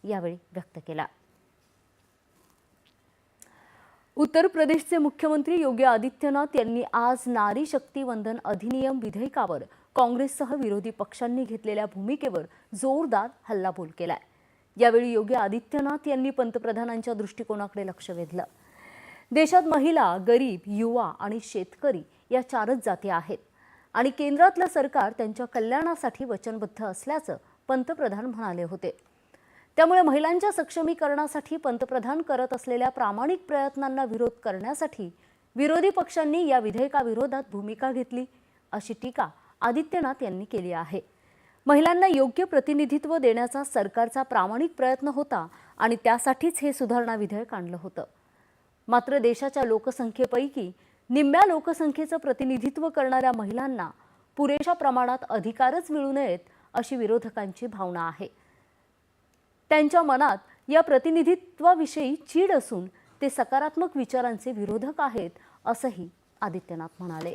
यावेळी व्यक्त केला। उत्तर प्रदेशचे मुख्यमंत्री योगी आदित्यनाथ यांनी आज नारी शक्ती वंदन अधिनियम विधेयकावर काँग्रेससह विरोधी पक्षांनी घेतलेल्या भूमिकेवर जोरदार हल्लाबोल केलाय। यावेळी योगी आदित्यनाथ यांनी पंतप्रधानांच्या दृष्टिकोनाकडे लक्ष वेधलं। देशात महिला, गरीब, युवा आणि शेतकरी या चारच जाती आहेत आणि केंद्रातलं सरकार त्यांच्या कल्याणासाठी वचनबद्ध असल्याचं पंतप्रधान म्हणाले होते। त्यामुळे महिलांच्या सक्षमीकरणासाठी पंतप्रधान करत असलेल्या प्रामाणिक प्रयत्नांना विरोध करण्यासाठी विरोधी पक्षांनी या विधेयकाविरोधात भूमिका घेतली अशी टीका आदित्यनाथ यांनी केली आहे। महिलांना योग्य प्रतिनिधित्व देण्याचा सरकारचा प्रामाणिक प्रयत्न होता आणि त्यासाठीच हे सुधारणा विधेयक आणलं होतं। मात्र देशाच्या लोकसंख्येपैकी निम्म्या लोकसंख्येचं प्रतिनिधित्व करणाऱ्या महिलांना पुरेशा प्रमाणात अधिकारच मिळू नयेत अशी विरोधकांची भावना आहे। त्यांच्या मनात या प्रतिनिधित्वाविषयी चीड असून ते सकारात्मक विचारांचे विरोधक आहेत असंही आदित्यनाथ म्हणाले।